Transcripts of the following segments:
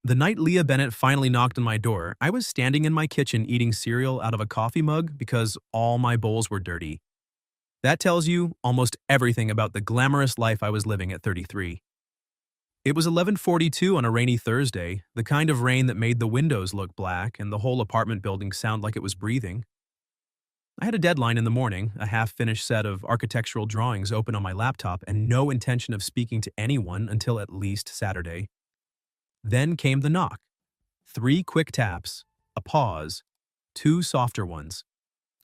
The night Leah Bennett finally knocked on my door, I was standing in my kitchen eating cereal out of a coffee mug because all my bowls were dirty. That tells you almost everything about the glamorous life I was living at 33. It was 11:42 on a rainy Thursday, the kind of rain that made the windows look black and the whole apartment building sound like it was breathing. I had a deadline in the morning, a half-finished set of architectural drawings open on my laptop, and no intention of speaking to anyone until at least Saturday. Then came the knock. 3 quick taps, a pause, 2 softer ones.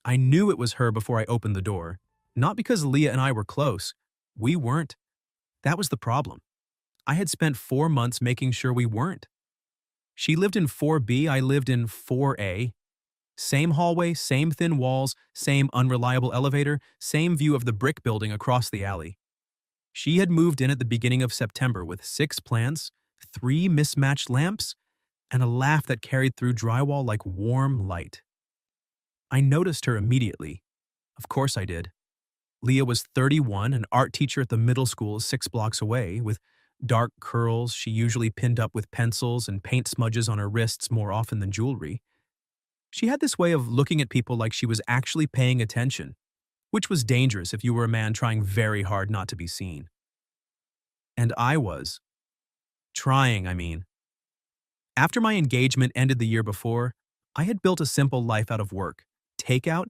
I knew it was her before I opened the door. Not because Leah and I were close. We weren't. That was the problem. I had spent 4 months making sure we weren't. She lived in 4B, I lived in 4A. Same hallway, same thin walls, same unreliable elevator, same view of the brick building across the alley. She had moved in at the beginning of September with 6 plants, 3 mismatched lamps, and a laugh that carried through drywall like warm light. I noticed her immediately. Of course I did. Leah was 31, an art teacher at the middle school 6 blocks away, with dark curls she usually pinned up with pencils and paint smudges on her wrists more often than jewelry. She had this way of looking at people like she was actually paying attention, which was dangerous if you were a man trying very hard not to be seen. And I was. Trying, I mean. After my engagement ended the year before, I had built a simple life out of work, takeout,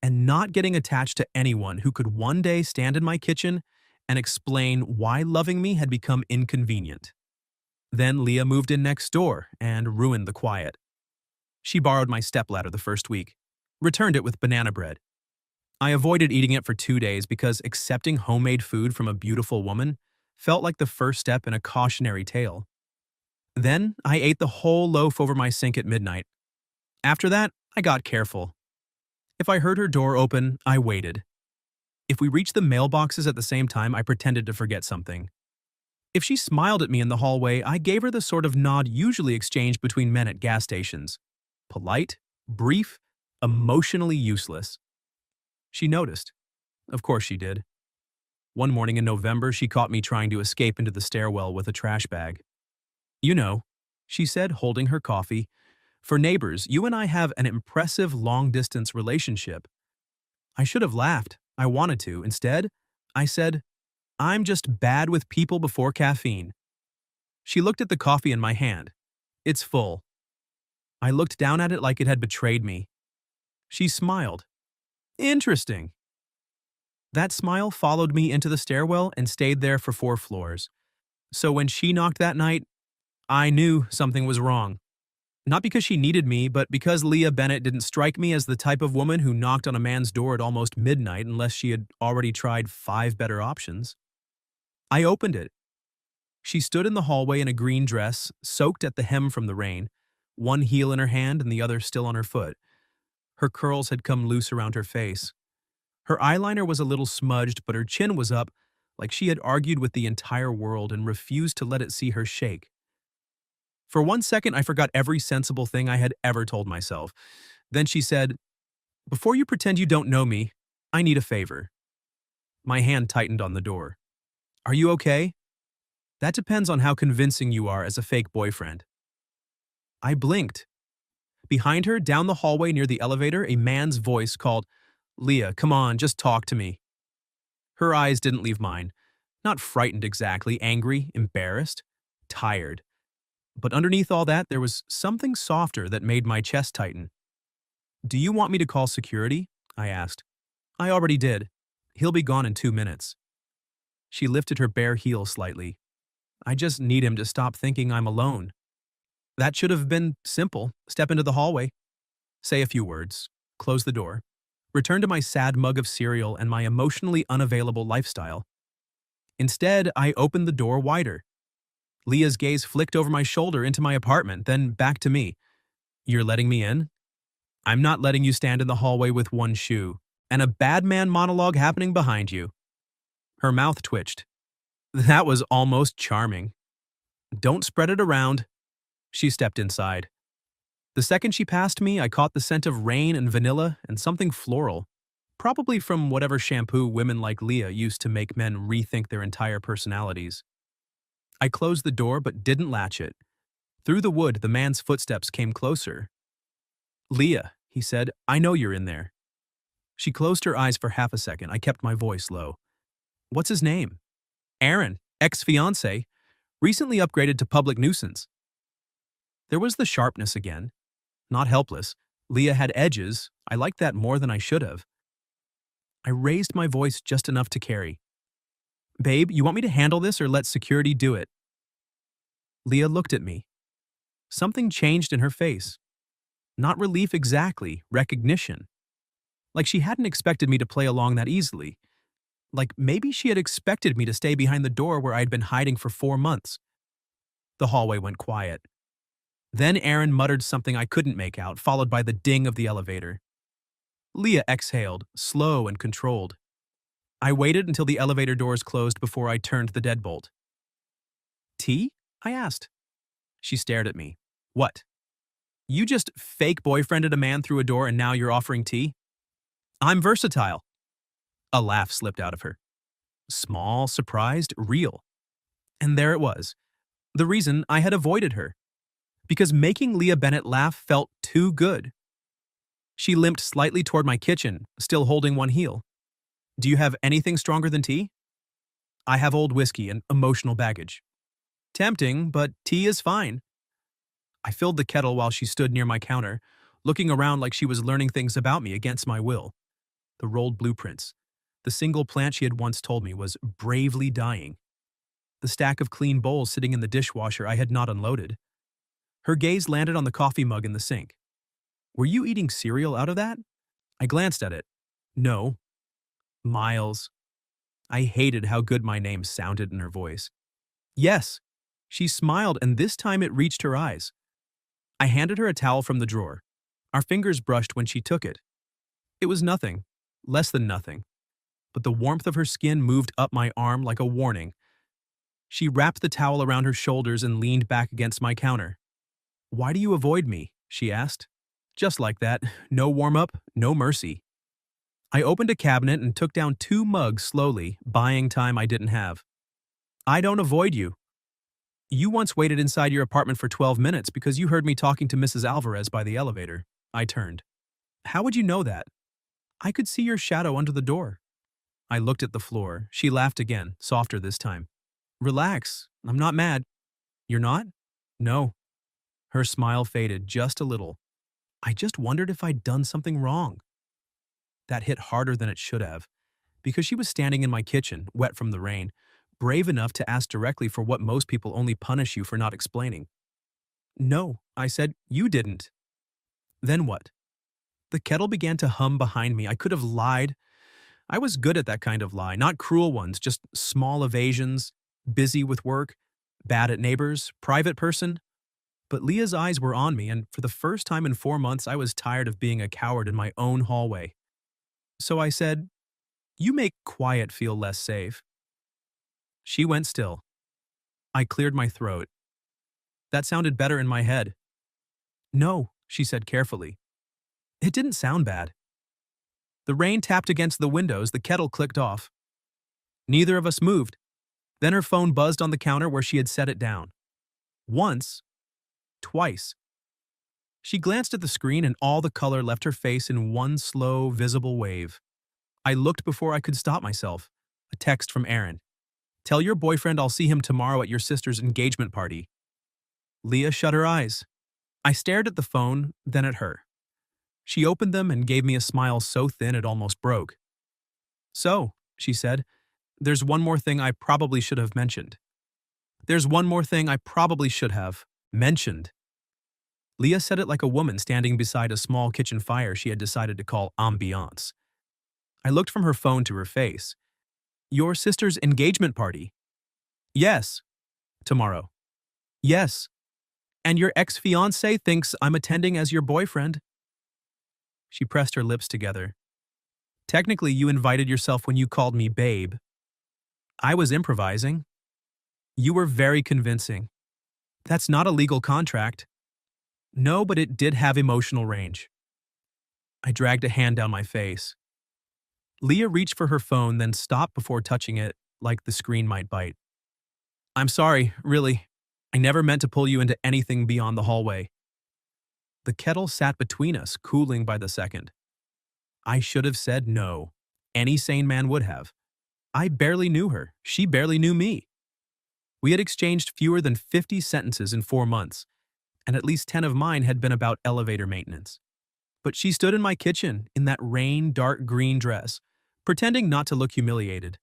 and not getting attached to anyone who could one day stand in my kitchen and explain why loving me had become inconvenient. Then Leah moved in next door and ruined the quiet. She borrowed my stepladder the first week, returned it with banana bread. I avoided eating it for 2 days because accepting homemade food from a beautiful woman felt like the first step in a cautionary tale. Then I ate the whole loaf over my sink at midnight. After that, I got careful. If I heard her door open, I waited. If we reached the mailboxes at the same time, I pretended to forget something. If she smiled at me in the hallway, I gave her the sort of nod usually exchanged between men at gas stations. Polite, brief, emotionally useless. She noticed. Of course she did. One morning in November, she caught me trying to escape into the stairwell with a trash bag. "You know," she said, holding her coffee, "for neighbors, you and I have an impressive long-distance relationship." I should have laughed. I wanted to. Instead, I said, "I'm just bad with people before caffeine." She looked at the coffee in my hand. "It's full." I looked down at it like it had betrayed me. She smiled. "Interesting." That smile followed me into the stairwell and stayed there for 4 floors. So when she knocked that night, I knew something was wrong. Not because she needed me, but because Leah Bennett didn't strike me as the type of woman who knocked on a man's door at almost midnight unless she had already tried 5 better options. I opened it. She stood in the hallway in a green dress, soaked at the hem from the rain, one heel in her hand and the other still on her foot. Her curls had come loose around her face. Her eyeliner was a little smudged, but her chin was up, like she had argued with the entire world and refused to let it see her shake. For 1 second, I forgot every sensible thing I had ever told myself. Then she said, "Before you pretend you don't know me, I need a favor." My hand tightened on the door. "Are you okay?" "That depends on how convincing you are as a fake boyfriend." I blinked. Behind her, down the hallway near the elevator, a man's voice called, "Leah, come on, just talk to me." Her eyes didn't leave mine. Not frightened exactly, angry, embarrassed, tired. But underneath all that, there was something softer that made my chest tighten. "Do you want me to call security?" I asked. "I already did. He'll be gone in 2 minutes." She lifted her bare heel slightly. "I just need him to stop thinking I'm alone." That should have been simple. Step into the hallway, say a few words, close the door, return to my sad mug of cereal and my emotionally unavailable lifestyle. Instead, I opened the door wider. Leah's gaze flicked over my shoulder into my apartment, then back to me. "You're letting me in?" "I'm not letting you stand in the hallway with one shoe, and a bad man monologue happening behind you." Her mouth twitched. That was almost charming. "Don't spread it around." She stepped inside. The second she passed me, I caught the scent of rain and vanilla and something floral, probably from whatever shampoo women like Leah used to make men rethink their entire personalities. I closed the door but didn't latch it. Through the wood, the man's footsteps came closer. Leah, he said, I know you're in there. She closed her eyes for half a second. I kept my voice low. What's his name? Aaron, ex-fiancé, recently upgraded to public nuisance. There was the sharpness again. Not helpless. Leah had edges. I liked that more than I should have. I raised my voice just enough to carry. Babe, you want me to handle this or let security do it? Leah looked at me. Something changed in her face. Not relief exactly, recognition. Like she hadn't expected me to play along that easily. Like maybe she had expected me to stay behind the door where I'd been hiding for 4 months. The hallway went quiet. Then Aaron muttered something I couldn't make out, followed by the ding of the elevator. Leah exhaled, slow and controlled. I waited until the elevator doors closed before I turned the deadbolt. Tea? I asked. She stared at me. What? You just fake boyfriended a man through a door and now you're offering tea? I'm versatile. A laugh slipped out of her. Small, surprised, real. And there it was. The reason I had avoided her. Because making Leah Bennett laugh felt too good. She limped slightly toward my kitchen, still holding one heel. Do you have anything stronger than tea? I have old whiskey and emotional baggage. Tempting, but tea is fine. I filled the kettle while she stood near my counter, looking around like she was learning things about me against my will. The rolled blueprints. The single plant she had once told me was bravely dying. The stack of clean bowls sitting in the dishwasher I had not unloaded. Her gaze landed on the coffee mug in the sink. Were you eating cereal out of that? I glanced at it. No. Miles. I hated how good my name sounded in her voice. Yes. She smiled, and this time it reached her eyes. I handed her a towel from the drawer. Our fingers brushed when she took it. It was nothing, less than nothing, but the warmth of her skin moved up my arm like a warning. She wrapped the towel around her shoulders and leaned back against my counter. Why do you avoid me? She asked. Just like that, no warm-up, no mercy. I opened a cabinet and took down 2 mugs slowly, buying time I didn't have. I don't avoid you. You once waited inside your apartment for 12 minutes because you heard me talking to Mrs. Alvarez by the elevator. I turned. How would you know that? I could see your shadow under the door. I looked at the floor. She laughed again, softer this time. Relax. I'm not mad. You're not? No. Her smile faded just a little. I just wondered if I'd done something wrong. That hit harder than it should have, because she was standing in my kitchen, wet from the rain, brave enough to ask directly for what most people only punish you for not explaining. No, I said, you didn't. Then what? The kettle began to hum behind me. I could have lied. I was good at that kind of lie, not cruel ones, just small evasions, busy with work, bad at neighbors, private person. But Leah's eyes were on me, and for the first time in 4 months, I was tired of being a coward in my own hallway. So I said, you make quiet feel less safe. She went still. I cleared my throat. That sounded better in my head. No, she said carefully. It didn't sound bad. The rain tapped against the windows, the kettle clicked off. Neither of us moved. Then her phone buzzed on the counter where she had set it down. Once. Twice. She glanced at the screen and all the color left her face in one slow, visible wave. I looked before I could stop myself. A text from Aaron. Tell your boyfriend I'll see him tomorrow at your sister's engagement party. Leah shut her eyes. I stared at the phone, then at her. She opened them and gave me a smile so thin it almost broke. So, she said, there's one more thing I probably should have mentioned. There's one more thing I probably should have mentioned. Leah said it like a woman standing beside a small kitchen fire she had decided to call ambiance. I looked from her phone to her face. Your sister's engagement party? Yes. Tomorrow. Yes. And your ex-fiancé thinks I'm attending as your boyfriend. She pressed her lips together. Technically, you invited yourself when you called me babe. I was improvising. You were very convincing. That's not a legal contract. No, but it did have emotional range. I dragged a hand down my face. Leah reached for her phone, then stopped before touching it, like the screen might bite. I'm sorry, really. I never meant to pull you into anything beyond the hallway. The kettle sat between us, cooling by the second. I should have said no. Any sane man would have. I barely knew her. She barely knew me. We had exchanged fewer than 50 sentences in 4 months, and at least 10 of mine had been about elevator maintenance. But she stood in my kitchen in that dark green dress, pretending not to look humiliated.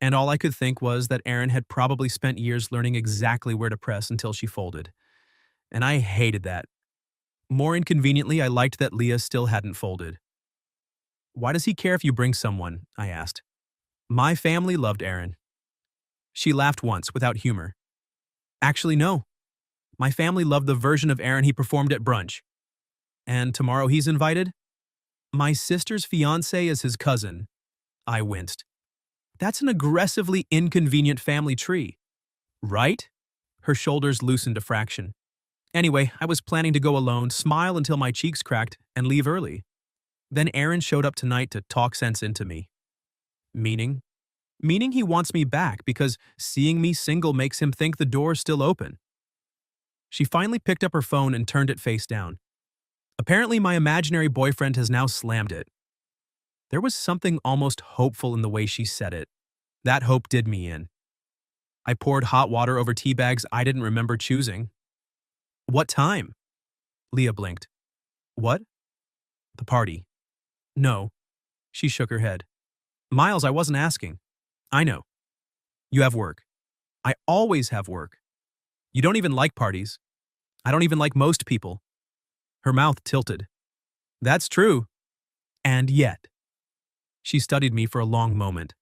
And all I could think was that Erin had probably spent years learning exactly where to press until she folded. And I hated that. More inconveniently, I liked that Leah still hadn't folded. Why does he care if you bring someone? I asked. My family loved Erin. She laughed once, without humor. Actually, no. My family loved the version of Erin he performed at brunch. And tomorrow he's invited? My sister's fiancé is his cousin. I winced. That's an aggressively inconvenient family tree. Right? Her shoulders loosened a fraction. Anyway, I was planning to go alone, smile until my cheeks cracked, and leave early. Then Erin showed up tonight to talk sense into me. Meaning? Meaning he wants me back because seeing me single makes him think the door's still open. She finally picked up her phone and turned it face down. Apparently, my imaginary boyfriend has now slammed it. There was something almost hopeful in the way she said it. That hope did me in. I poured hot water over tea bags I didn't remember choosing. What time? Leah blinked. What? The party. No. She shook her head. Miles, I wasn't asking. I know. You have work. I always have work. You don't even like parties. I don't even like most people. Her mouth tilted. That's true. And yet. She studied me for a long moment.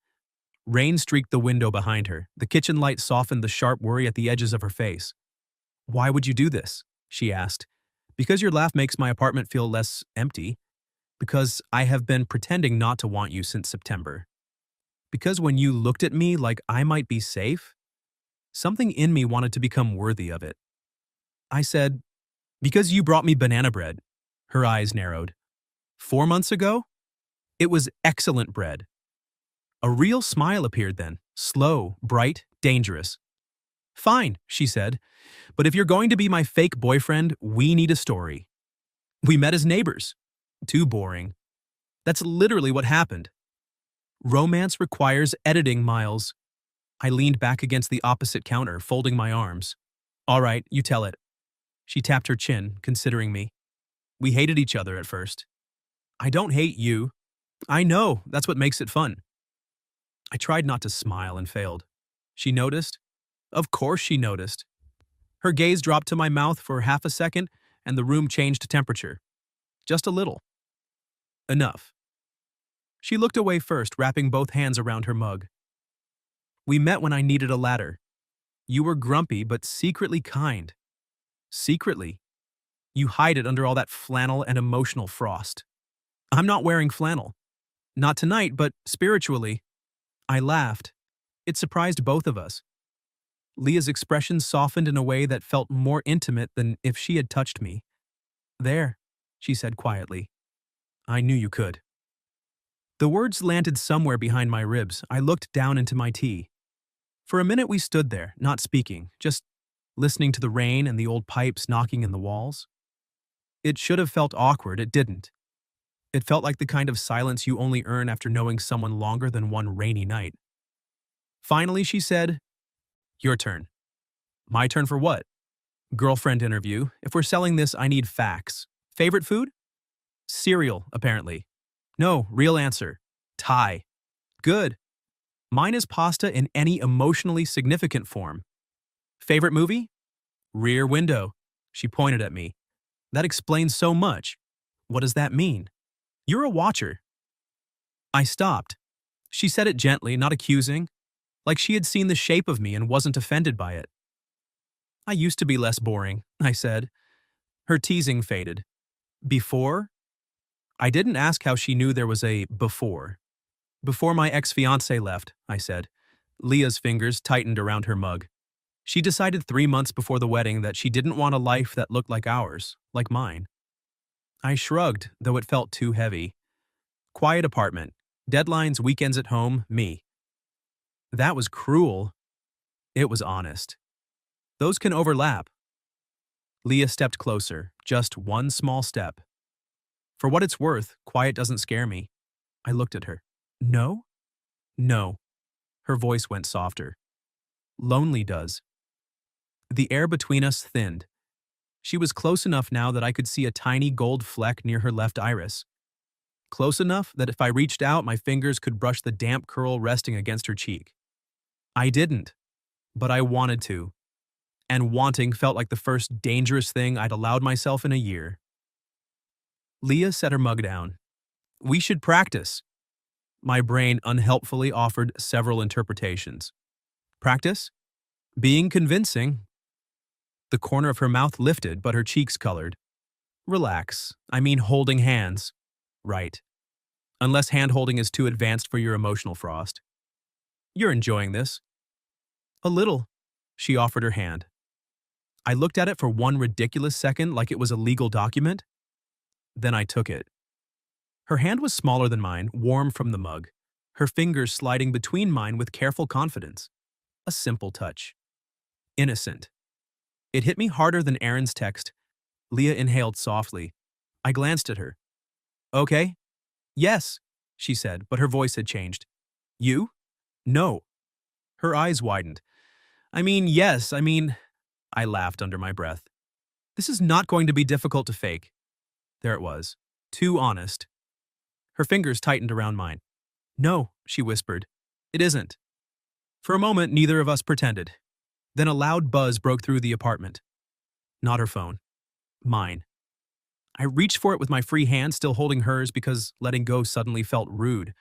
Rain streaked the window behind her. The kitchen light softened the sharp worry at the edges of her face. Why would you do this? She asked. Because your laugh makes my apartment feel less empty. Because I have been pretending not to want you since September. Because when you looked at me like I might be safe, something in me wanted to become worthy of it. I said, because you brought me banana bread. Her eyes narrowed. 4 months ago? It was excellent bread. A real smile appeared then, slow, bright, dangerous. Fine, she said, but if you're going to be my fake boyfriend, we need a story. We met as neighbors. Too boring. That's literally what happened. Romance requires editing, Miles. I leaned back against the opposite counter, folding my arms. All right, you tell it. She tapped her chin, considering me. We hated each other at first. I don't hate you. I know, that's what makes it fun. I tried not to smile and failed. She noticed? Of course she noticed. Her gaze dropped to my mouth for half a second, and the room changed temperature. Just a little. Enough. She looked away first, wrapping both hands around her mug. We met when I needed a ladder. You were grumpy, but secretly kind. Secretly. You hide it under all that flannel and emotional frost. I'm not wearing flannel. Not tonight, but spiritually. I laughed. It surprised both of us. Leah's expression softened in a way that felt more intimate than if she had touched me. There, she said quietly. I knew you could. The words landed somewhere behind my ribs. I looked down into my tea. For a minute we stood there, not speaking, just listening to the rain and the old pipes knocking in the walls. It should have felt awkward, it didn't. It felt like the kind of silence you only earn after knowing someone longer than one rainy night. Finally, she said, Your turn. My turn for what? Girlfriend interview. If we're selling this, I need facts. Favorite food? Cereal, apparently. No, real answer. Thai. Good. Mine is pasta in any emotionally significant form. Favorite movie? Rear Window. She pointed at me. That explains so much. What does that mean? You're a watcher. I stopped. She said it gently, not accusing, like she had seen the shape of me and wasn't offended by it. I used to be less boring, I said. Her teasing faded. Before? I didn't ask how she knew there was a before. Before my ex-fiancé left, I said. Leah's fingers tightened around her mug. She decided 3 months before the wedding that she didn't want a life that looked like ours, like mine. I shrugged, though it felt too heavy. Quiet apartment. Deadlines, weekends at home, me. That was cruel. It was honest. Those can overlap. Leah stepped closer, just one small step. For what it's worth, quiet doesn't scare me. I looked at her. No? No. Her voice went softer. Lonely does. The air between us thinned. She was close enough now that I could see a tiny gold fleck near her left iris. Close enough that if I reached out, my fingers could brush the damp curl resting against her cheek. I didn't, but I wanted to. And wanting felt like the first dangerous thing I'd allowed myself in a year. Leah set her mug down. We should practice. My brain unhelpfully offered several interpretations. Practice? Being convincing. The corner of her mouth lifted, but her cheeks colored. Relax. I mean holding hands. Right. Unless hand-holding is too advanced for your emotional frost. You're enjoying this. A little. She offered her hand. I looked at it for one ridiculous second like it was a legal document. Then I took it. Her hand was smaller than mine, warm from the mug, her fingers sliding between mine with careful confidence. A simple touch. Innocent. It hit me harder than Aaron's text. Leah inhaled softly. I glanced at her. Okay? Yes, she said, but her voice had changed. You? No. Her eyes widened. Yes, I laughed under my breath. This is not going to be difficult to fake. There it was. Too honest. Her fingers tightened around mine. No, she whispered. It isn't. For a moment, neither of us pretended. Then a loud buzz broke through the apartment. Not her phone. Mine. I reached for it with my free hand still holding hers because letting go suddenly felt rude.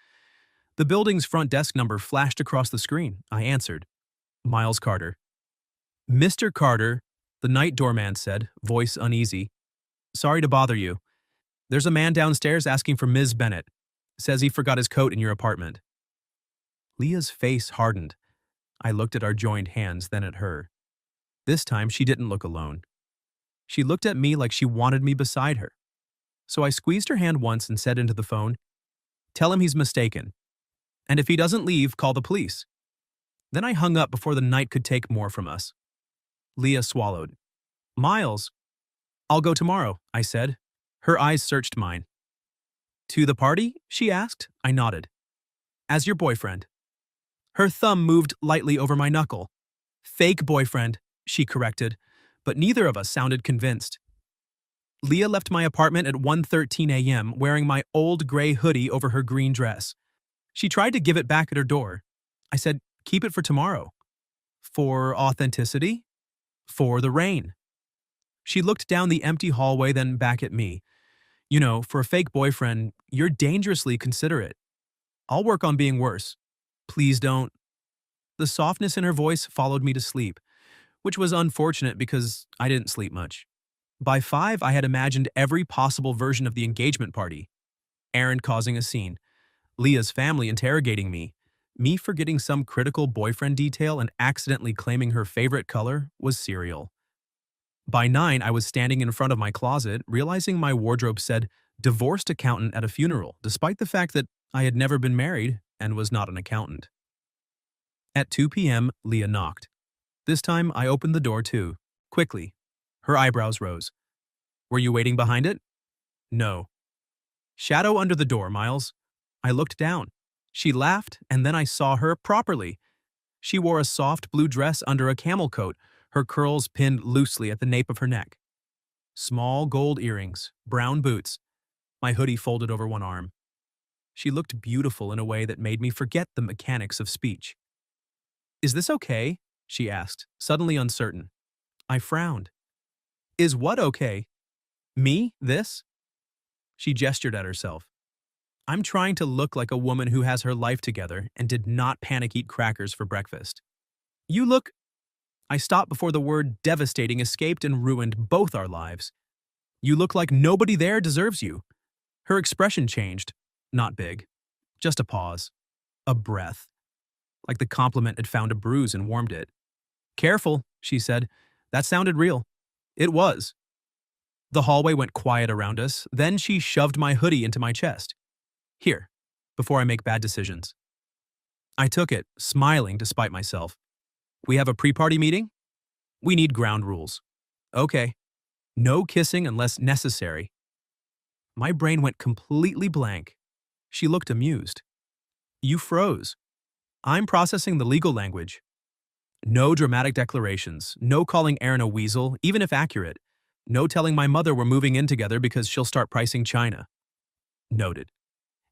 The building's front desk number flashed across the screen. I answered. Miles Carter. Mr. Carter, the night doorman said, voice uneasy. Sorry to bother you. There's a man downstairs asking for Ms. Bennett. Says he forgot his coat in your apartment. Leah's face hardened. I looked at our joined hands, then at her. This time she didn't look alone. She looked at me like she wanted me beside her. So I squeezed her hand once and said into the phone, Tell him he's mistaken. And if he doesn't leave, call the police. Then I hung up before the night could take more from us. Leah swallowed. Miles. I'll go tomorrow, I said. Her eyes searched mine. To the party? She asked. I nodded. As your boyfriend. Her thumb moved lightly over my knuckle. Fake boyfriend, she corrected, but neither of us sounded convinced. Leah left my apartment at 1:13 a.m. wearing my old gray hoodie over her green dress. She tried to give it back at her door. I said, keep it for tomorrow. For authenticity? For the rain. She looked down the empty hallway, then back at me. You know, for a fake boyfriend, you're dangerously considerate. I'll work on being worse. Please don't. The softness in her voice followed me to sleep, which was unfortunate because I didn't sleep much. By 5, I had imagined every possible version of the engagement party. Aaron causing a scene, Leah's family interrogating me forgetting some critical boyfriend detail and accidentally claiming her favorite color was cereal. By 9, I was standing in front of my closet, realizing my wardrobe said, divorced accountant at a funeral, despite the fact that I had never been married and was not an accountant. At 2 p.m., Leah knocked. This time, I opened the door too, quickly. Her eyebrows rose. Were you waiting behind it? No. Shadow under the door, Miles. I looked down. She laughed, and then I saw her properly. She wore a soft blue dress under a camel coat, her curls pinned loosely at the nape of her neck. Small gold earrings, brown boots, my hoodie folded over one arm. She looked beautiful in a way that made me forget the mechanics of speech. Is this okay? She asked, suddenly uncertain. I frowned. Is what okay? Me, this? She gestured at herself. I'm trying to look like a woman who has her life together and did not panic eat crackers for breakfast. You look... I stopped before the word devastating escaped and ruined both our lives. You look like nobody there deserves you. Her expression changed. Not big. Just a pause. A breath. Like the compliment had found a bruise and warmed it. Careful, she said. That sounded real. It was. The hallway went quiet around us, then she shoved my hoodie into my chest. Here, before I make bad decisions. I took it, smiling despite myself. We have a pre-party meeting? We need ground rules. Okay. No kissing unless necessary. My brain went completely blank. She looked amused. You froze. I'm processing the legal language. No dramatic declarations. No calling Aaron a weasel, even if accurate. No telling my mother we're moving in together because she'll start pricing China. Noted.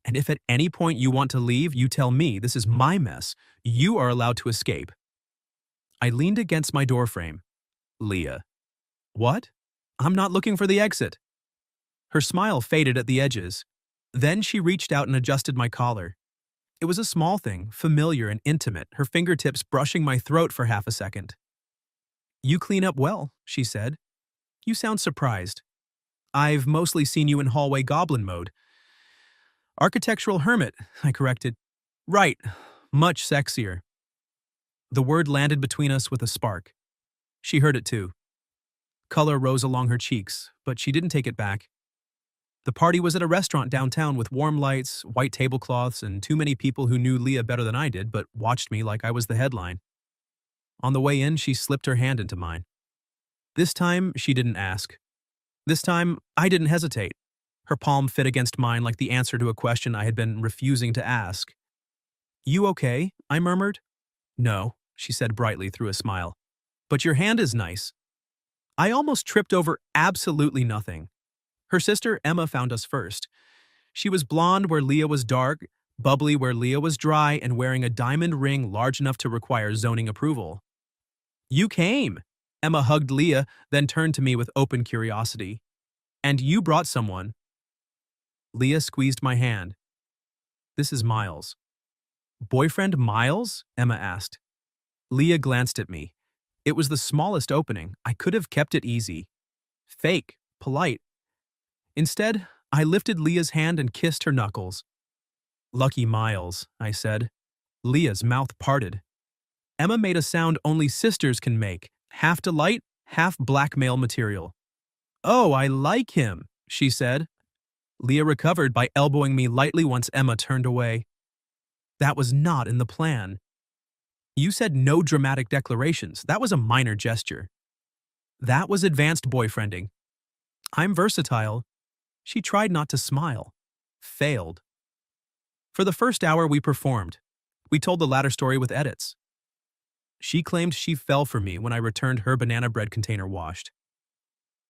And if at any point you want to leave, you tell me this is my mess. You are allowed to escape. I leaned against my doorframe. Leah. What? I'm not looking for the exit. Her smile faded at the edges. Then she reached out and adjusted my collar. It was a small thing, familiar and intimate, her fingertips brushing my throat for half a second. You clean up well, she said. You sound surprised. I've mostly seen you in hallway goblin mode. Architectural hermit, I corrected. Right, much sexier. The word landed between us with a spark. She heard it too. Color rose along her cheeks, but she didn't take it back. The party was at a restaurant downtown with warm lights, white tablecloths, and too many people who knew Leah better than I did but watched me like I was the headline. On the way in, she slipped her hand into mine. This time, she didn't ask. This time, I didn't hesitate. Her palm fit against mine like the answer to a question I had been refusing to ask. You okay? I murmured. No, she said brightly through a smile. But your hand is nice. I almost tripped over absolutely nothing. Her sister Emma found us first. She was blonde where Leah was dark, bubbly where Leah was dry, and wearing a diamond ring large enough to require zoning approval. You came! Emma hugged Leah, then turned to me with open curiosity. And you brought someone. Leah squeezed my hand. This is Miles. Boyfriend Miles? Emma asked. Leah glanced at me. It was the smallest opening. I could have kept it easy. Fake, polite. Instead, I lifted Leah's hand and kissed her knuckles. Lucky Miles, I said. Leah's mouth parted. Emma made a sound only sisters can make, half delight, half blackmail material. Oh, I like him, she said. Leah recovered by elbowing me lightly once Emma turned away. That was not in the plan. You said no dramatic declarations. That was a minor gesture. That was advanced boyfriending. I'm versatile. She tried not to smile. Failed. For the first hour we performed. We told the latter story with edits. She claimed she fell for me when I returned her banana bread container washed.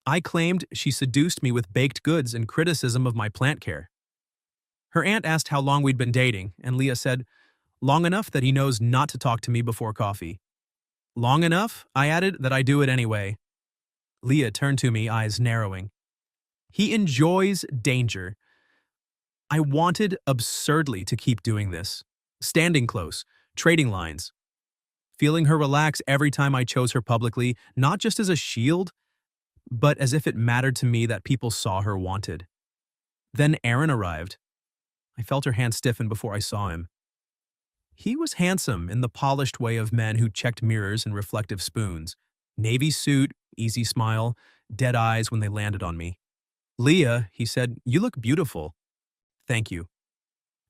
I claimed she seduced me with baked goods and criticism of my plant care. Her aunt asked how long we'd been dating, and Leah said, long enough that he knows not to talk to me before coffee. Long enough, I added, that I do it anyway. Leah turned to me, eyes narrowing. He enjoys danger. I wanted absurdly to keep doing this, standing close, trading lines, feeling her relax every time I chose her publicly, not just as a shield, but as if it mattered to me that people saw her wanted. Then Aaron arrived. I felt her hand stiffen before I saw him. He was handsome in the polished way of men who checked mirrors and reflective spoons. Navy suit, easy smile, dead eyes when they landed on me. Leah, he said, you look beautiful. Thank you.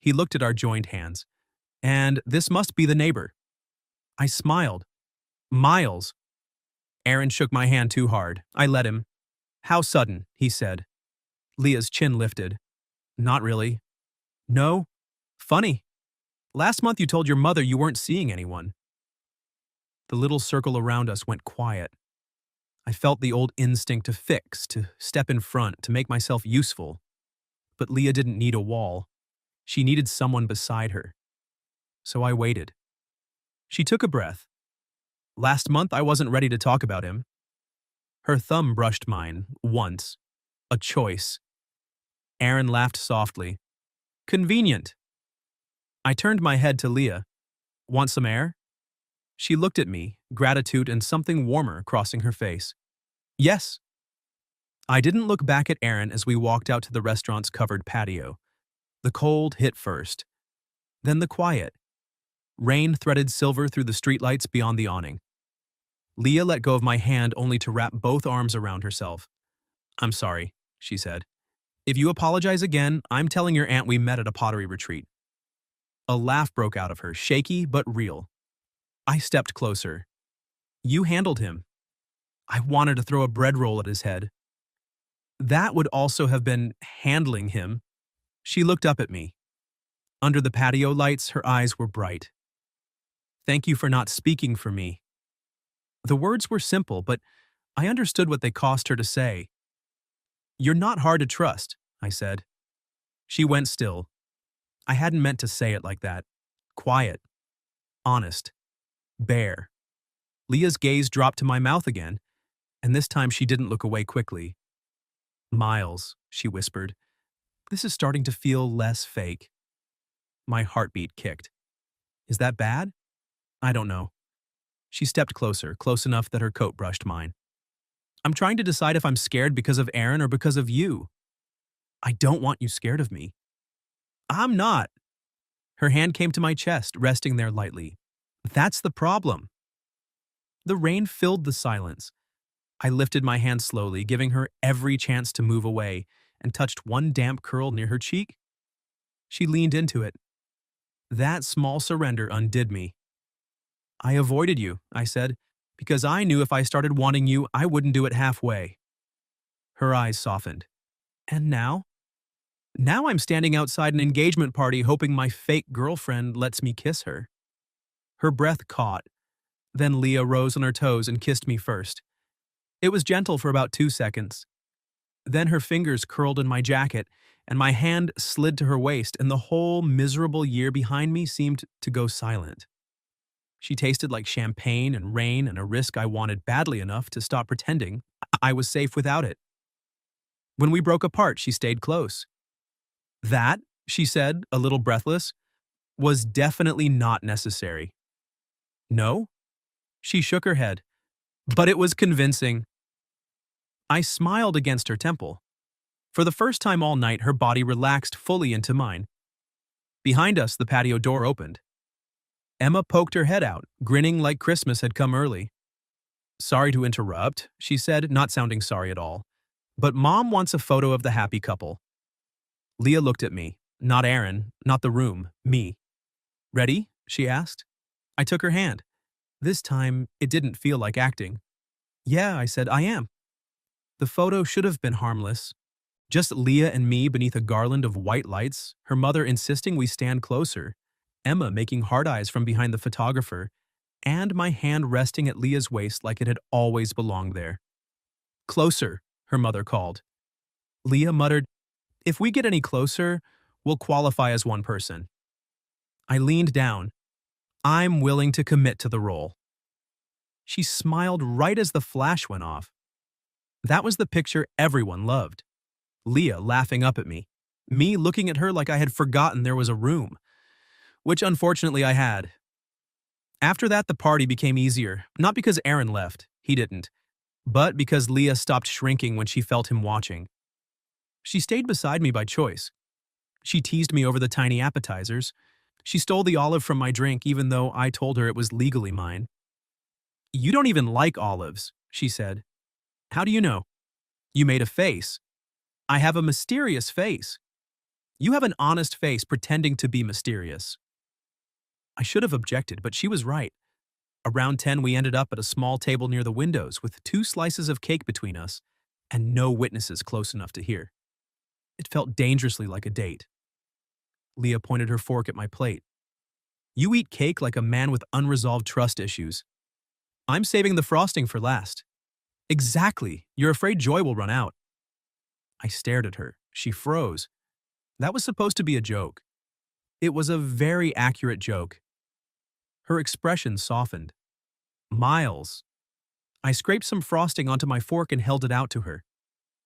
He looked at our joined hands. And this must be the neighbor. I smiled. Miles. Aaron shook my hand too hard. I let him. How sudden, he said. Leah's chin lifted. Not really. No. Funny. Last month you told your mother you weren't seeing anyone. The little circle around us went quiet. I felt the old instinct to fix, to step in front, to make myself useful. But Leah didn't need a wall. She needed someone beside her. So I waited. She took a breath. Last month I wasn't ready to talk about him. Her thumb brushed mine, once. A choice. Aaron laughed softly. Convenient. I turned my head to Leah. Want some air? She looked at me, gratitude and something warmer crossing her face. Yes. I didn't look back at Aaron as we walked out to the restaurant's covered patio. The cold hit first. Then the quiet. Rain threaded silver through the streetlights beyond the awning. Leah let go of my hand only to wrap both arms around herself. I'm sorry, she said. If you apologize again, I'm telling your aunt we met at a pottery retreat. A laugh broke out of her, shaky but real. I stepped closer. You handled him. I wanted to throw a bread roll at his head. That would also have been handling him. She looked up at me. Under the patio lights, her eyes were bright. Thank you for not speaking for me. The words were simple, but I understood what they cost her to say. You're not hard to trust, I said. She went still. I hadn't meant to say it like that. Quiet. Honest. Bare. Leah's gaze dropped to my mouth again, and this time she didn't look away quickly. Miles, she whispered. This is starting to feel less fake. My heartbeat kicked. Is that bad? I don't know. She stepped closer, close enough that her coat brushed mine. I'm trying to decide if I'm scared because of Aaron or because of you. I don't want you scared of me. I'm not. Her hand came to my chest, resting there lightly. That's the problem. The rain filled the silence. I lifted my hand slowly, giving her every chance to move away, and touched one damp curl near her cheek. She leaned into it. That small surrender undid me. I avoided you, I said, because I knew if I started wanting you, I wouldn't do it halfway. Her eyes softened. And now? Now I'm standing outside an engagement party hoping my fake girlfriend lets me kiss her. Her breath caught. Then Leah rose on her toes and kissed me first. It was gentle for about 2 seconds. Then her fingers curled in my jacket, and my hand slid to her waist, and the whole miserable year behind me seemed to go silent. She tasted like champagne and rain and a risk I wanted badly enough to stop pretending I was safe without it. When we broke apart, she stayed close. That, she said, a little breathless, was definitely not necessary. No? She shook her head. But it was convincing. I smiled against her temple. For the first time all night, her body relaxed fully into mine. Behind us, the patio door opened. Emma poked her head out, grinning like Christmas had come early. Sorry to interrupt, she said, not sounding sorry at all. But Mom wants a photo of the happy couple. Leah looked at me. Not Aaron, not the room, me. Ready? She asked. I took her hand. This time, it didn't feel like acting. Yeah, I said, I am. The photo should have been harmless. Just Leah and me beneath a garland of white lights, her mother insisting we stand closer, Emma making hard eyes from behind the photographer, and my hand resting at Leah's waist like it had always belonged there. Closer, her mother called. Leah muttered, if we get any closer, we'll qualify as one person. I leaned down. I'm willing to commit to the role. She smiled right as the flash went off. That was the picture everyone loved. Leah laughing up at me looking at her like I had forgotten there was a room, which unfortunately I had. After that, the party became easier, not because Aaron left, he didn't, but because Leah stopped shrinking when she felt him watching. She stayed beside me by choice. She teased me over the tiny appetizers. She stole the olive from my drink even though I told her it was legally mine. You don't even like olives, she said. How do you know? You made a face. I have a mysterious face. You have an honest face pretending to be mysterious. I should have objected, but she was right. Around 10, we ended up at a small table near the windows with 2 slices of cake between us and no witnesses close enough to hear. It felt dangerously like a date. Leah pointed her fork at my plate. You eat cake like a man with unresolved trust issues. I'm saving the frosting for last. Exactly. You're afraid joy will run out. I stared at her. She froze. That was supposed to be a joke. It was a very accurate joke. Her expression softened. Miles. I scraped some frosting onto my fork and held it out to her.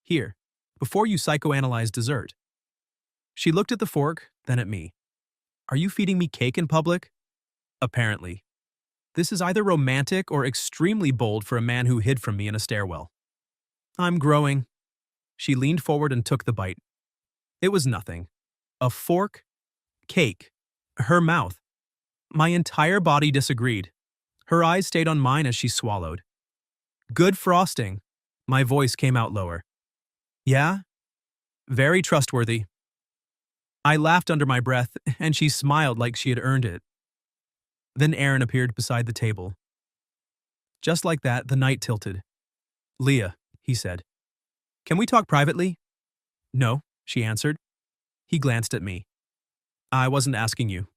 Here, before you psychoanalyze dessert. She looked at the fork, then at me. Are you feeding me cake in public? Apparently. This is either romantic or extremely bold for a man who hid from me in a stairwell. I'm growing. She leaned forward and took the bite. It was nothing. A fork, cake, her mouth. My entire body disagreed. Her eyes stayed on mine as she swallowed. Good frosting. My voice came out lower. Yeah? Very trustworthy. I laughed under my breath, and she smiled like she had earned it. Then Aaron appeared beside the table. Just like that, the night tilted. Leah, he said. Can we talk privately? No, she answered. He glanced at me. I wasn't asking you.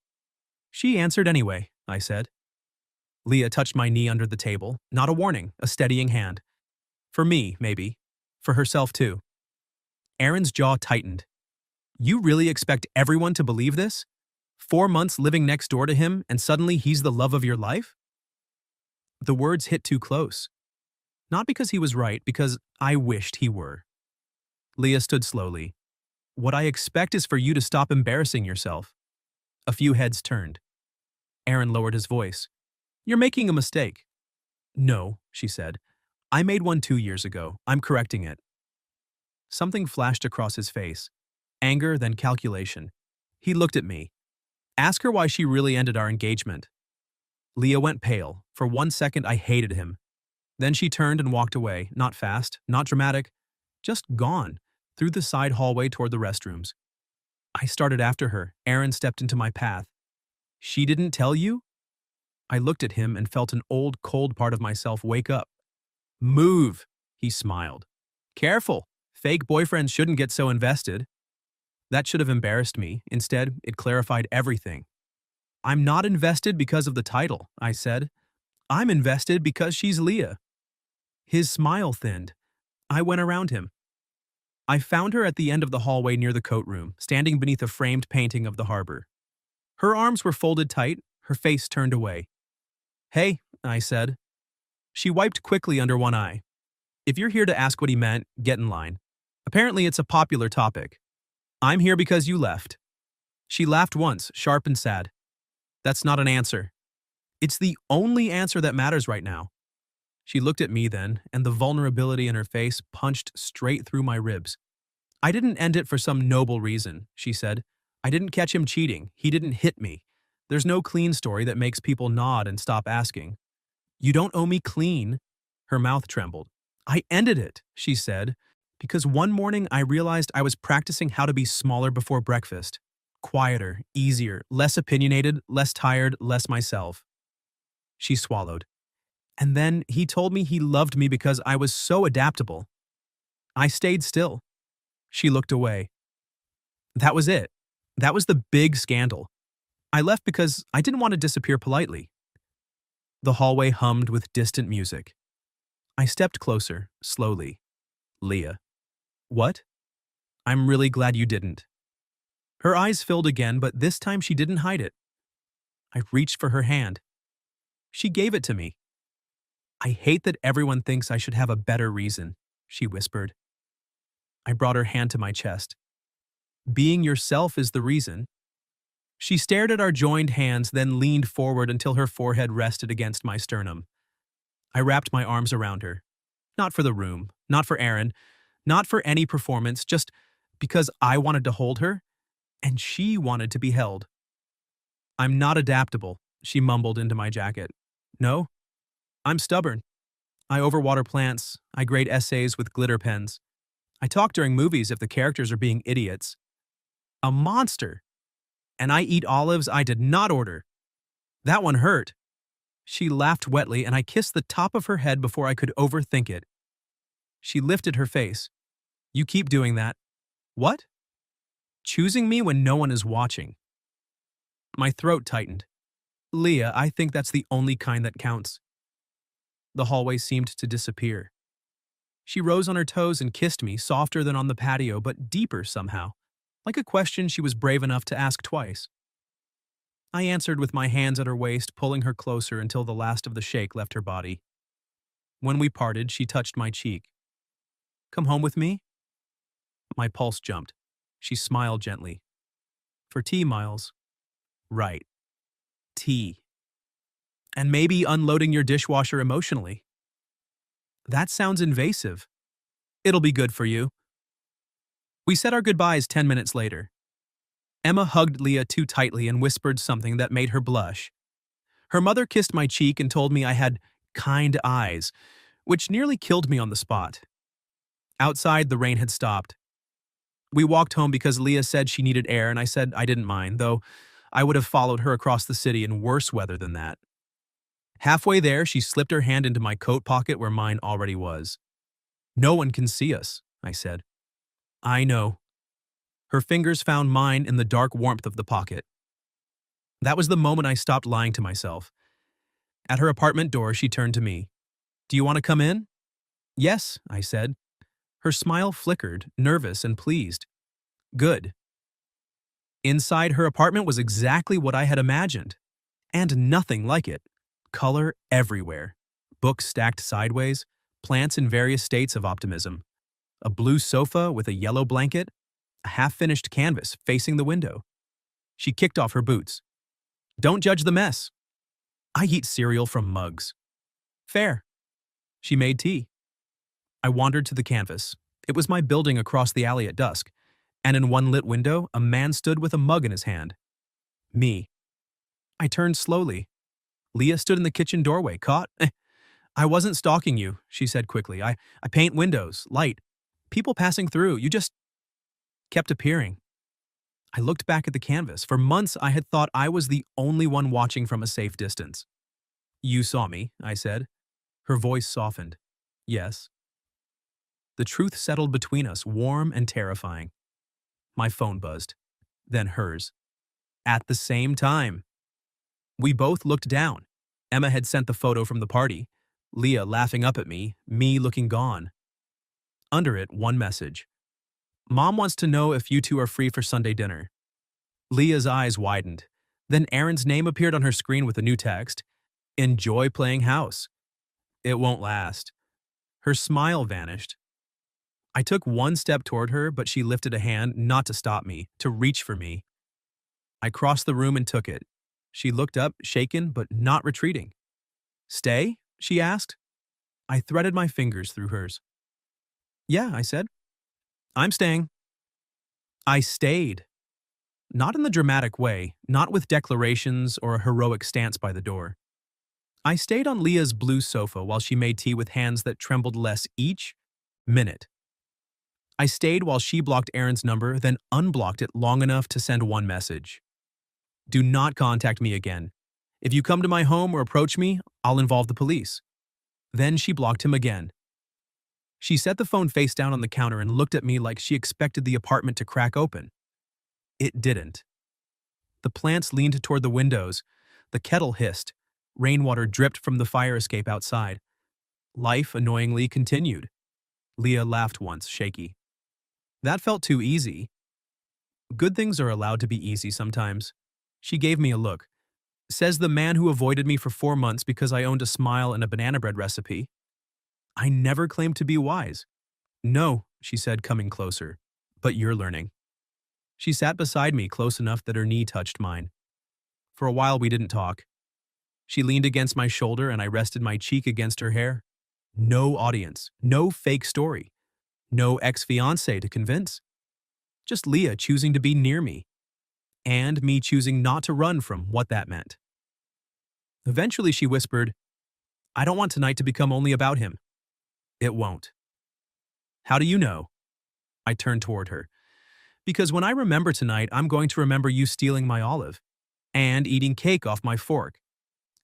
She answered anyway, I said. Leah touched my knee under the table, not a warning, a steadying hand. For me, maybe. For herself, too. Aaron's jaw tightened. You really expect everyone to believe this? 4 months living next door to him, and suddenly he's the love of your life? The words hit too close. Not because he was right, because I wished he were. Leah stood slowly. What I expect is for you to stop embarrassing yourself. A few heads turned. Aaron lowered his voice. You're making a mistake. No, she said. I made one 2 years ago. I'm correcting it. Something flashed across his face. Anger, then calculation. He looked at me. Ask her why she really ended our engagement. Leah went pale. For 1 second, I hated him. Then she turned and walked away, not fast, not dramatic, just gone, through the side hallway toward the restrooms. I started after her. Aaron stepped into my path. She didn't tell you? I looked at him and felt an old, cold part of myself wake up. Move, he smiled. Careful, fake boyfriends shouldn't get so invested. That should have embarrassed me. Instead, it clarified everything. I'm not invested because of the title, I said. I'm invested because she's Leah. His smile thinned. I went around him. I found her at the end of the hallway near the coat room, standing beneath a framed painting of the harbor. Her arms were folded tight, her face turned away. Hey, I said. She wiped quickly under one eye. If you're here to ask what he meant, get in line. Apparently it's a popular topic. I'm here because you left. She laughed once, sharp and sad. That's not an answer. It's the only answer that matters right now. She looked at me then, and the vulnerability in her face punched straight through my ribs. I didn't end it for some noble reason, she said. I didn't catch him cheating. He didn't hit me. There's no clean story that makes people nod and stop asking. You don't owe me clean. Her mouth trembled. I ended it, she said, because one morning I realized I was practicing how to be smaller before breakfast. Quieter, easier, less opinionated, less tired, less myself. She swallowed. And then he told me he loved me because I was so adaptable. I stayed still. She looked away. That was it. That was the big scandal. I left because I didn't want to disappear politely. The hallway hummed with distant music. I stepped closer, slowly. Leah. What? I'm really glad you didn't. Her eyes filled again, but this time she didn't hide it. I reached for her hand. She gave it to me. I hate that everyone thinks I should have a better reason, she whispered. I brought her hand to my chest. Being yourself is the reason. She stared at our joined hands, then leaned forward until her forehead rested against my sternum. I wrapped my arms around her. Not for the room, not for Aaron, not for any performance, just because I wanted to hold her, and she wanted to be held. I'm not adaptable, she mumbled into my jacket. No, I'm stubborn. I overwater plants, I grade essays with glitter pens. I talk during movies if the characters are being idiots. A monster. And I eat olives I did not order. That one hurt. She laughed wetly, and I kissed the top of her head before I could overthink it. She lifted her face. You keep doing that. What? Choosing me when no one is watching. My throat tightened. Leah, I think that's the only kind that counts. The hallway seemed to disappear. She rose on her toes and kissed me, softer than on the patio, but deeper somehow, like a question she was brave enough to ask twice. I answered with my hands at her waist, pulling her closer until the last of the shake left her body. When we parted, she touched my cheek. Come home with me? My pulse jumped. She smiled gently. For tea, Miles. Right. Tea. And maybe unloading your dishwasher emotionally. That sounds invasive. It'll be good for you. We said our goodbyes 10 minutes later. Emma hugged Leah too tightly and whispered something that made her blush. Her mother kissed my cheek and told me I had kind eyes, which nearly killed me on the spot. Outside, the rain had stopped. We walked home because Leah said she needed air, and I said I didn't mind, though I would have followed her across the city in worse weather than that. Halfway there, she slipped her hand into my coat pocket where mine already was. No one can see us, I said. I know. Her fingers found mine in the dark warmth of the pocket. That was the moment I stopped lying to myself. At her apartment door, she turned to me. Do you want to come in? Yes, I said. Her smile flickered, nervous and pleased. Good. Inside her apartment was exactly what I had imagined. And nothing like it. Color everywhere. Books stacked sideways, plants in various states of optimism. A blue sofa with a yellow blanket, a half-finished canvas facing the window. She kicked off her boots. Don't judge the mess. I eat cereal from mugs. Fair. She made tea. I wandered to the canvas. It was my building across the alley at dusk, and in one lit window, a man stood with a mug in his hand. Me. I turned slowly. Leah stood in the kitchen doorway, caught. I wasn't stalking you, she said quickly. I paint windows, light. People passing through, you just kept appearing. I looked back at the canvas. For months, I had thought I was the only one watching from a safe distance. You saw me, I said. Her voice softened. Yes. The truth settled between us, warm and terrifying. My phone buzzed. Then hers. At the same time. We both looked down. Emma had sent the photo from the party. Leah laughing up at me looking gone. Under it, one message. Mom wants to know if you two are free for Sunday dinner. Leah's eyes widened. Then Aaron's name appeared on her screen with a new text. Enjoy playing house. It won't last. Her smile vanished. I took one step toward her, but she lifted a hand not to stop me, to reach for me. I crossed the room and took it. She looked up, shaken but not retreating. Stay? She asked. I threaded my fingers through hers. Yeah, I said. I'm staying. I stayed. Not in the dramatic way, not with declarations or a heroic stance by the door. I stayed on Leah's blue sofa while she made tea with hands that trembled less each minute. I stayed while she blocked Aaron's number, then unblocked it long enough to send one message. Do not contact me again. If you come to my home or approach me, I'll involve the police. Then she blocked him again. She set the phone face down on the counter and looked at me like she expected the apartment to crack open. It didn't. The plants leaned toward the windows. The kettle hissed. Rainwater dripped from the fire escape outside. Life, annoyingly, continued. Leah laughed once, shaky. That felt too easy. Good things are allowed to be easy sometimes. She gave me a look. Says the man who avoided me for 4 months because I owned a smile and a banana bread recipe. I never claimed to be wise. No, she said, coming closer. But you're learning. She sat beside me close enough that her knee touched mine. For a while we didn't talk. She leaned against my shoulder and I rested my cheek against her hair. No audience, no fake story, no ex-fiancé to convince. Just Leah choosing to be near me, and me choosing not to run from what that meant. Eventually she whispered, I don't want tonight to become only about him. It won't. How do you know? I turned toward her. Because when I remember tonight, I'm going to remember you stealing my olive, and eating cake off my fork,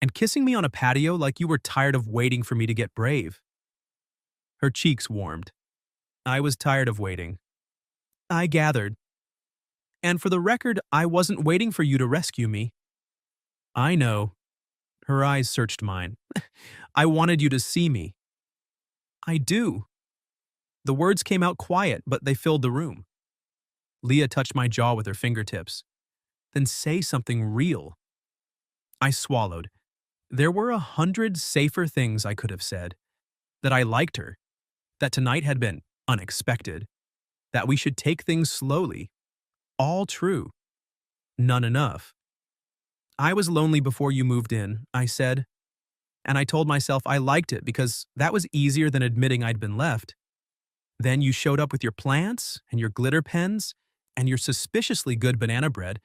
and kissing me on a patio like you were tired of waiting for me to get brave. Her cheeks warmed. I was tired of waiting. I gathered. And for the record, I wasn't waiting for you to rescue me. I know. Her eyes searched mine. I wanted you to see me. I do. The words came out quiet, but they filled the room. Leah touched my jaw with her fingertips. Then say something real. I swallowed. There were 100 safer things I could have said. That I liked her. That tonight had been unexpected. That we should take things slowly. All true. None enough. I was lonely before you moved in, I said. And I told myself I liked it because that was easier than admitting I'd been left. Then you showed up with your plants and your glitter pens and your suspiciously good banana bread,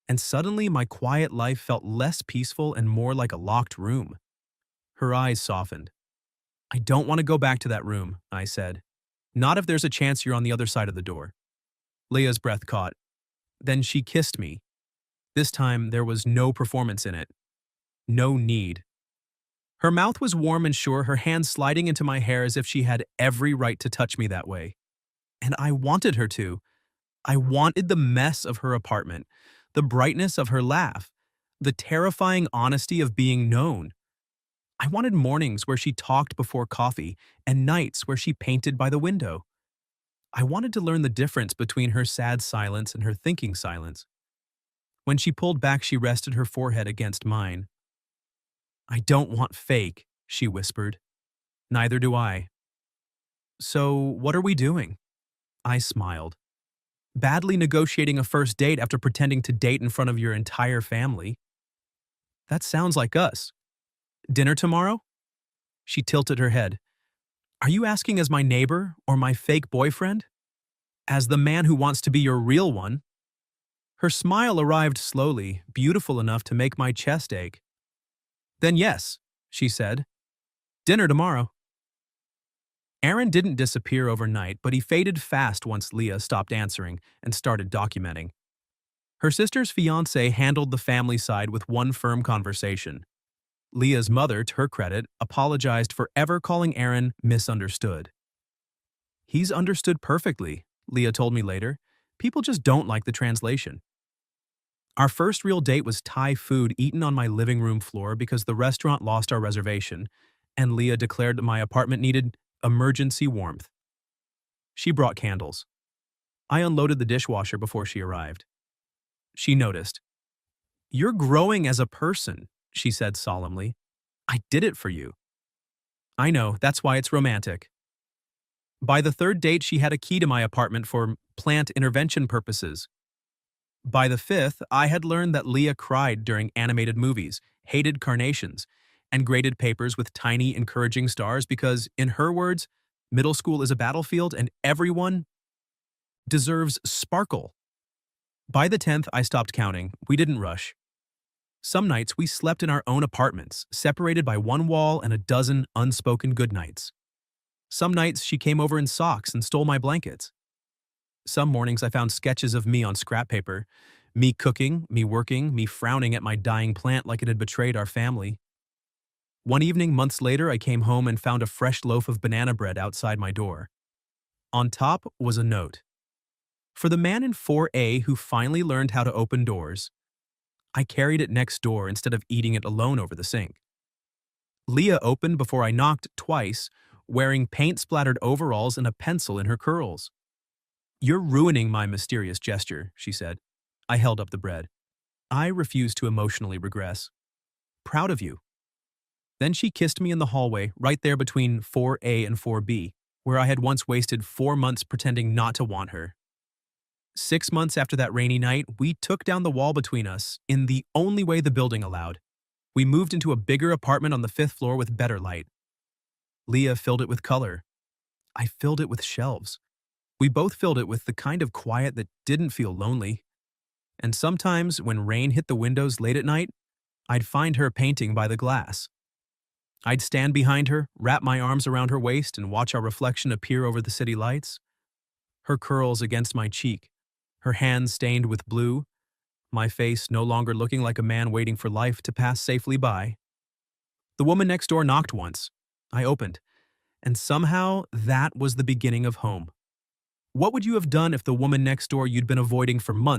and suddenly my quiet life felt less peaceful and more like a locked room. Her eyes softened. I don't want to go back to that room, I said. Not if there's a chance you're on the other side of the door. Leah's breath caught. Then she kissed me. This time there was no performance in it. No need. Her mouth was warm and sure, her hands sliding into my hair as if she had every right to touch me that way. And I wanted her to. I wanted the mess of her apartment, the brightness of her laugh, the terrifying honesty of being known. I wanted mornings where she talked before coffee and nights where she painted by the window. I wanted to learn the difference between her sad silence and her thinking silence. When she pulled back, she rested her forehead against mine. "I don't want fake," she whispered. "Neither do I." "So, what are we doing?" I smiled. "Badly negotiating a first date after pretending to date in front of your entire family. That sounds like us. Dinner tomorrow?" She tilted her head. "Are you asking as my neighbor or my fake boyfriend? As the man who wants to be your real one?" Her smile arrived slowly, beautiful enough to make my chest ache. "Then yes," she said. "Dinner tomorrow." Aaron didn't disappear overnight, but he faded fast once Leah stopped answering and started documenting. Her sister's fiancé handled the family side with one firm conversation. Leah's mother, to her credit, apologized for ever calling Aaron misunderstood. "He's understood perfectly," Leah told me later. "People just don't like the translation." Our first real date was Thai food eaten on my living room floor because the restaurant lost our reservation, and Leah declared that my apartment needed emergency warmth. She brought candles. I unloaded the dishwasher before she arrived. She noticed. "You're growing as a person," she said solemnly. "I did it for you." "I know, that's why it's romantic." By the third date, she had a key to my apartment for plant intervention purposes. By the fifth, I had learned that Leah cried during animated movies, hated carnations, and graded papers with tiny, encouraging stars because, in her words, middle school is a battlefield and everyone deserves sparkle. By the 10th, I stopped counting. We didn't rush. Some nights, we slept in our own apartments, separated by one wall and a dozen unspoken goodnights. Some nights, she came over in socks and stole my blankets. Some mornings, I found sketches of me on scrap paper, me cooking, me working, me frowning at my dying plant like it had betrayed our family. One evening, months later, I came home and found a fresh loaf of banana bread outside my door. On top was a note. "For the man in 4A who finally learned how to open doors." I carried it next door instead of eating it alone over the sink. Leah opened before I knocked twice, wearing paint-splattered overalls and a pencil in her curls. "You're ruining my mysterious gesture," she said. I held up the bread. I refused to emotionally regress. "Proud of you." Then she kissed me in the hallway, right there between 4A and 4B, where I had once wasted 4 months pretending not to want her. 6 months after that rainy night, we took down the wall between us in the only way the building allowed. We moved into a bigger apartment on the 5th floor with better light. Leah filled it with color. I filled it with shelves. We both filled it with the kind of quiet that didn't feel lonely. And sometimes, when rain hit the windows late at night, I'd find her painting by the glass. I'd stand behind her, wrap my arms around her waist, and watch our reflection appear over the city lights. Her curls against my cheek, her hands stained with blue, my face no longer looking like a man waiting for life to pass safely by. The woman next door knocked once. I opened, and somehow that was the beginning of home. What would you have done if the woman next door you'd been avoiding for months